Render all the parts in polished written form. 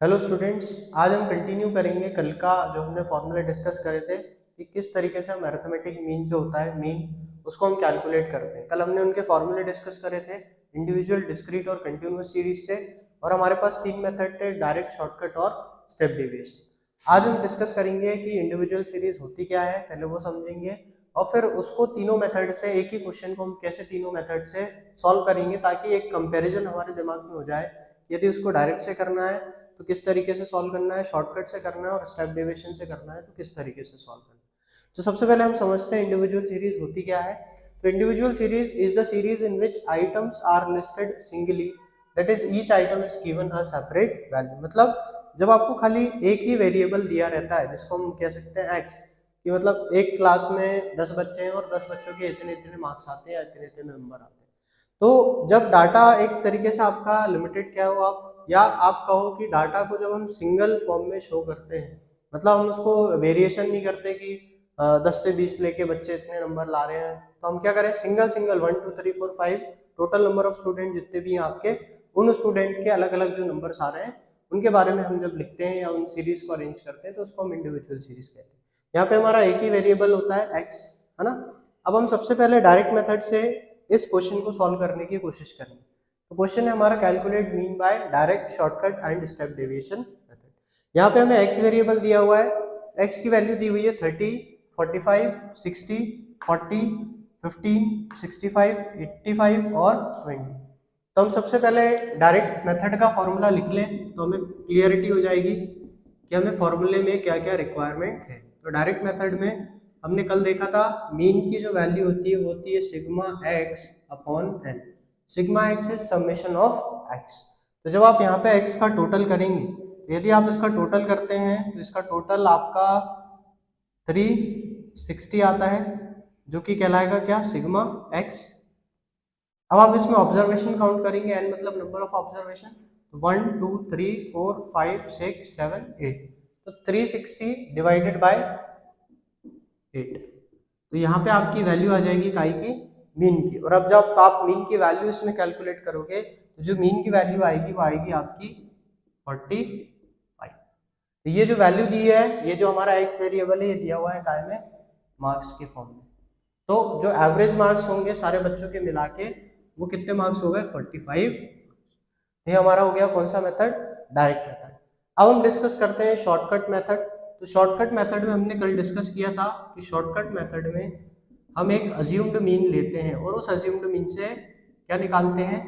Hello students, आज हम continue करेंगे कल का जो हमने फॉर्मूला डिस्कस करे थे कि किस तरीके से हम अरिथमेटिक मीन जो होता है मीन उसको हम कैलकुलेट करते हैं। कल हमने उनके फॉर्मूले डिस्कस करे थे इंडिविजुअल, डिस्क्रीट और कंटिन्यूअस सीरीज से, और हमारे पास तीन मेथड थे, डायरेक्ट, शॉर्टकट और स्टेप डेविएशन। आज हम डिस्कस करेंगे कि इंडिविजुअल सीरीज होती क्या है, पहले वो समझेंगे, और फिर उसको तीनों मेथड से एक ही क्वेश्चन को हम कैसे तीनों मेथड से सॉल्व करेंगे ताकि एक कंपैरिजन हमारे दिमाग में हो जाए। यदि उसको डायरेक्ट से करना है तो किस तरीके से सॉल्व करना है, शॉर्टकट से करना है, और स्टेप डेविएशन से करना है तो किस तरीके से सॉल्व करना है। तो सबसे पहले हम समझते हैं इंडिविजुअल सीरीज होती क्या है। तो individual series is the series in which items are listed singly, that is each item is given a separate value. मतलब जब आपको खाली एक ही वेरिएबल दिया रहता है जिसको हम कह सकते हैं एक्स, कि मतलब एक क्लास में 10 बच्चे हैं और 10 बच्चों के इतने इतने मार्क्स आते हैं, इतने इतने नंबर आते हैं। तो जब डाटा एक तरीके से आपका लिमिटेड क्या हो आप, या आप कहो कि डाटा को जब हम सिंगल फॉर्म में शो करते हैं, मतलब हम उसको वेरिएशन नहीं करते कि 10 से 20 लेके बच्चे इतने नंबर ला रहे हैं, तो हम क्या करें, single single 1 2 3 4 5 total number of student जितने भी हैं आपके, उन स्टूडेंट के अलग अलग जो नंबर्स आ रहे हैं उनके बारे में हम जब लिखते हैं या उन सीरीज को अरेंज करते हैं तो उसको हम इंडिविजुअल सीरीज कहते हैं। यहाँ पे हमारा एक ही वेरिएबल होता है एक्स, है ना। अब हम सबसे पहले डायरेक्ट मेथड से इस क्वेश्चन को सॉल्व करने की कोशिश करेंगे। तो क्वेश्चन है हमारा calculate mean by direct, shortcut and step deviation method. यहाँ पे हमें एक्स वेरिएबल दिया हुआ है, एक्स की वैल्यू दी हुई है 30, 45, 60, 40, 15, 65, 85 और 20। तो हम सबसे पहले डायरेक्ट मेथड का फॉर्मूला लिख लें तो हमें क्लियरिटी हो जाएगी कि हमें फॉर्मूले में क्या क्या रिक्वायरमेंट है। तो डायरेक्ट मेथड में हमने कल देखा था मीन की जो वैल्यू होती है वो होती है sigma X upon N. Sigma X is summation of X. तो जब आप यहाँ पे एक्स का टोटल करेंगे, यदि आप इसका टोटल करते हैं तो इसका टोटल आपका 360 आता है, जो कि कहलाएगा क्या, सिग्मा एक्स। अब आप इसमें ऑब्जर्वेशन काउंट करेंगे, एन मतलब नंबर ऑफ ऑब्जर्वेशन, 1 2 3 4 5 6 7 8, तो 360 डिवाइडेड बाय 8। तो यहाँ पे आपकी वैल्यू आ जाएगी काई की, मीन की। और अब जब आप मीन की वैल्यू इसमें कैलकुलेट करोगे तो जो मीन की वैल्यू आएगी वो आएगी आपकी 45। तो ये जो वैल्यू दी है, ये जो हमारा एक्स वेरिएबल है, ये दिया हुआ है काय में, मार्क्स के फॉर्म में। तो जो एवरेज मार्क्स होंगे सारे बच्चों के मिला के वो कितने मार्क्स हो गए, 45। ये हमारा हो गया कौन सा मेथड, डायरेक्ट मेथड। अब हम डिस्कस करते हैं शॉर्टकट मेथड। तो शॉर्टकट मेथड में हमने कल डिस्कस किया था कि शॉर्टकट मेथड में हम एक अज्यूम्ड मीन लेते हैं और उस अज्यूम्ड मीन से क्या निकालते हैं,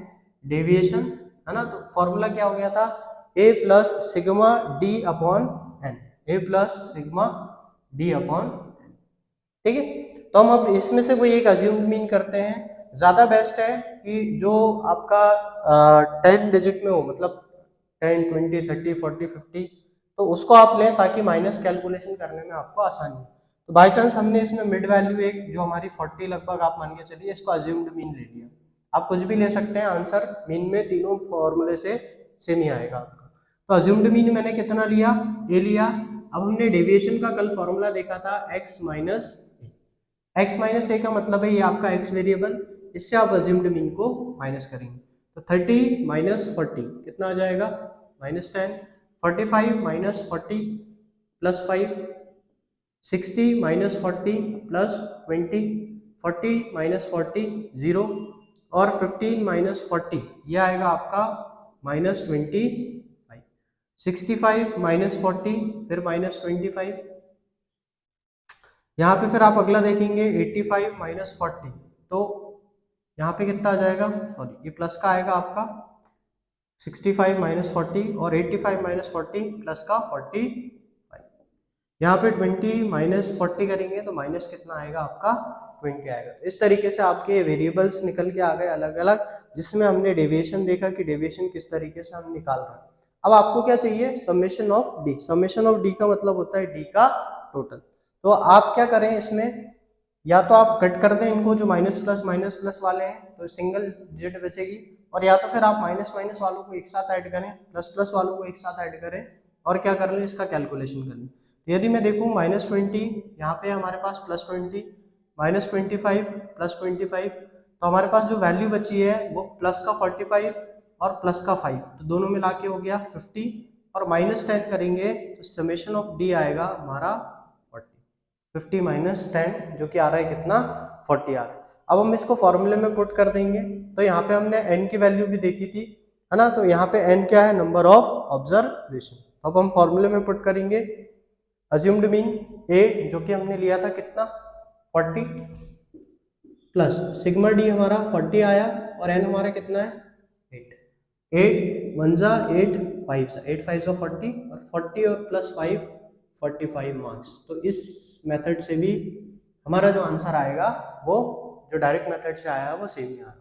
डेविएशन, है ना। तो फॉर्मूला क्या हो गया था, a plus sigma d upon n, a plus sigma d upon n. ठीक है। तो हम अब इसमें से कोई एक अज्यूम्ड मीन करते हैं। ज़्यादा बेस्ट है कि जो आपका 10 डिजिट में हो, मतलब 10 20 30 40 50, तो उसको आप लें ताकि माइनस कैलकुलेशन करने में आपको आसानी हो। तो बाई चांस हमने इसमें मिड वैल्यू एक जो हमारी 40 लगभग आप मान के चलिए, इसको अज्यूम्ड मीन ले लिया। आप कुछ भी ले सकते हैं, आंसर मीन में तीनों फॉर्मूले से सेम ही आएगा आपका। तो अज्यूम्ड मीन मैंने कितना लिया, ए लिया। अब हमने डेविएशन का कल फॉर्मूला देखा था एक्स माइनस ए। एक्स माइनस ए का मतलब है ये आपका एक्स वेरिएबल, इससे आप अज्यूम्ड मीन को माइनस करेंगे। तो 30 माइनस 40 कितना आ जाएगा, -10। 45 minus 40 plus 5, 60 minus 40 plus 20, 40 minus 40 0, और 15 माइनस 40 ये आएगा आपका -25। 65 माइनस 40 फिर -25। यहाँ पे फिर आप अगला देखेंगे 85 माइनस 40, तो यहाँ पे कितना आ जाएगा, सॉरी ये प्लस का आएगा आपका 65 माइनस 40, और 85 माइनस 40 प्लस का 45। यहाँ पे 20 माइनस 40 करेंगे तो माइनस कितना आएगा आपका, 20 आएगा। इस तरीके से आपके वेरिएबल्स निकल के आ गए अलग अलग, जिसमें हमने डेविएशन देखा कि डेविएशन किस तरीके से हम निकाल रहे हैं। अब आपको क्या चाहिए, summation of D. Summation of D का मतलब होता है डी का टोटल। तो आप क्या करें इसमें, या तो आप कट कर दें इनको, जो माइनस प्लस वाले हैं तो सिंगल डिजिट बचेगी, और या तो फिर आप माइनस माइनस वालों को एक साथ ऐड करें, प्लस प्लस वालों को एक साथ ऐड करें, और क्या कर लें, इसका कैलकुलेशन कर लें। तो यदि मैं देखूँ -20, यहाँ पे हमारे पास +20, -25 +25, तो हमारे पास जो वैल्यू बची है वो प्लस का 45 और प्लस का 5, तो दोनों मिला के हो गया 50। और -10 करेंगे तो समेशन ऑफ डी आएगा हमारा 40, 50 - 10 जो कि आ रहा है कितना 40 आ रहा है। अब हम इसको फॉर्मूले में पुट कर देंगे। तो यहाँ पे हमने n की वैल्यू भी देखी थी, है ना, तो यहाँ पे n क्या है, नंबर ऑफ ऑब्जर्वेशन। अब हम फॉर्मूले में पुट करेंगे अज्यूम्ड मीन a जो कि हमने लिया था कितना 40 प्लस सिग्मा डी हमारा 40 आया और n हमारा कितना है 8, 8 1 जा 8 5 जा 8 5 जा 40 और 40 और प्लस 5 45 मार्क्स। तो इस मेथड से भी हमारा जो आंसर आएगा वो जो डायरेक्ट मेथड से आया वो सेम ही आया।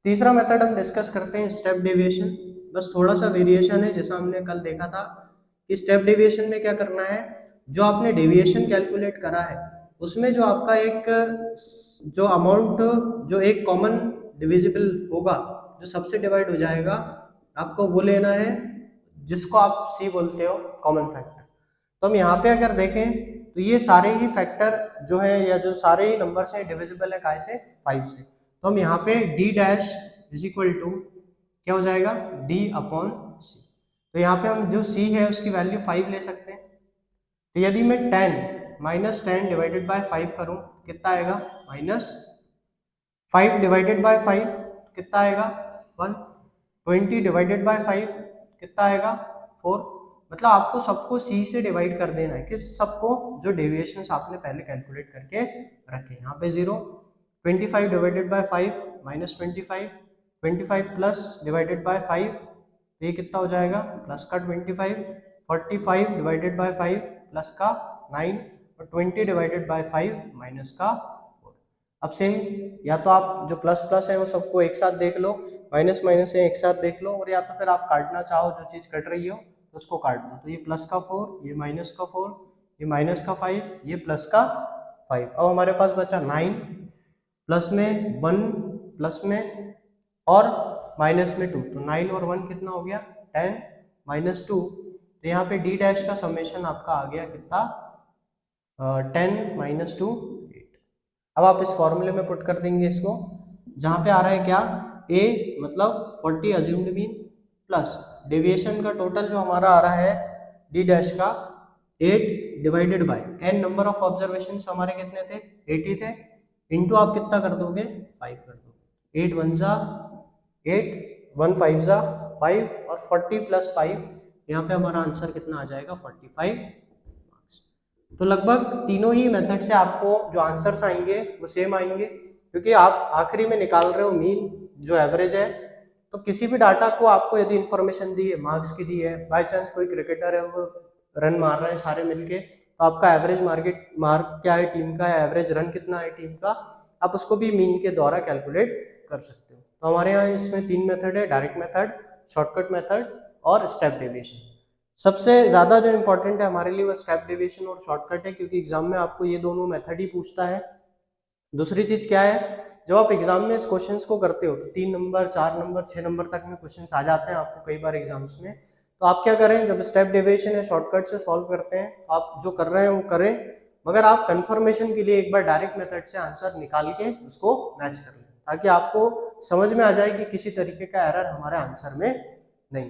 तीसरा मेथड हम डिस्कस करते हैं स्टेप डेविएशन। बस थोड़ा सा वेरिएशन है, जैसा हमने कल देखा था कि स्टेप डेविएशन में क्या करना है, जो आपने डेविएशन कैलकुलेट करा है उसमें जो आपका एक जो अमाउंट जो एक कॉमन डिविजिबल होगा, जो सबसे डिवाइड हो जाएगा, आपको वो लेना है जिसको आप सी बोलते हो कॉमन फैक्टर। तो हम यहाँ पे अगर देखें तो ये सारे ही फैक्टर जो है या जो सारे ही नंबर्स हैं डिविजिबल है काय से 5 से। तो हम यहाँ पे d dash is equal to क्या हो जाएगा d अपॉन सी। तो यहाँ पे हम जो c है उसकी वैल्यू 5 ले सकते हैं। तो यदि मैं 10 - 10 डिवाइडेड बाय 5 करूँ कितना आएगा -5 डिवाइडेड बाय 5 कितना आएगा 1, 20 डिवाइडेड बाय 5 कितना आएगा 4। मतलब आपको सबको c से डिवाइड कर देना है, किस सबको, जो डेविएशंस आपने पहले कैलकुलेट करके रखे। यहाँ पे 0, 25 divided by 5 -25, 25 plus divided by 5 ये कितना हो जाएगा प्लस का 25, 45 डिवाइडेड बाय 5 प्लस का 9 और 20 डिवाइडेड बाय 5 माइनस का 4। अब सेम, या तो आप जो प्लस प्लस है वो सबको एक साथ देख लो, माइनस माइनस है एक साथ देख लो, और या तो फिर आप काटना चाहो जो चीज़ कट रही हो तो उसको काट दो। तो ये प्लस का 4, ये माइनस का 4, ये माइनस का 5, ये प्लस का 5। अब हमारे पास बचा 9 प्लस में 1 प्लस में और माइनस में 2, तो 9 और 1 कितना हो गया 10 - 2। तो यहाँ पे डी डैश का समेशन आपका आ गया कितना 10 - 2 8। अब आप इस फॉर्मूले में पुट कर देंगे इसको, जहाँ पे आ रहा है क्या a मतलब 40 अज्यूम्ड मीन प्लस डेविएशन का टोटल जो हमारा आ रहा है डी डैश का 8 divided by n number of observation हमारे कितने थे 80 थे, इंटू आप कितना कर दोगे 5 कर दोगे। 8 1 जा 8, 1 5 जा 5 और 40 प्लस 5, यहाँ पे हमारा आंसर कितना आ जाएगा 45 मार्क्स। तो लगभग तीनों ही मेथड से आपको जो आंसर्स आएंगे वो सेम आएंगे, क्योंकि आप आखिरी में निकाल रहे हो मीन जो एवरेज है। तो किसी भी डाटा को आपको यदि इन्फॉर्मेशन दी है, मार्क्स की दी है, बाई चांस कोई क्रिकेटर है वो रन मार रहे हैं सारे मिलके, तो आपका एवरेज मार्क क्या है टीम का, एवरेज रन कितना है टीम का, आप उसको भी मीन के द्वारा कैलकुलेट कर सकते हो। तो हमारे यहाँ इसमें 3 मेथड है, डायरेक्ट मेथड, शॉर्टकट मेथड और स्टेप डेविएशन। सबसे ज़्यादा जो इम्पोर्टेंट है हमारे लिए वो स्टेप डेविएशन और शॉर्टकट है, क्योंकि एग्जाम में आपको ये दोनों मेथड ही पूछता है। दूसरी चीज़ क्या है, जब आप एग्जाम में इस क्वेश्चंस को करते हो तो 3 नंबर 4 नंबर 6 नंबर तक में क्वेश्चंस आ जाते हैं आपको कई बार एग्जाम्स में। तो आप क्या करें, जब स्टेप डेविएशन या शॉर्टकट से सॉल्व करते हैं तो आप जो कर रहे हैं वो करें, मगर आप कंफर्मेशन के लिए एक बार डायरेक्ट मेथड से आंसर निकाल के उसको मैच कर लें, ताकि आपको समझ में आ जाए कि किसी तरीके का एरर हमारे आंसर में नहीं।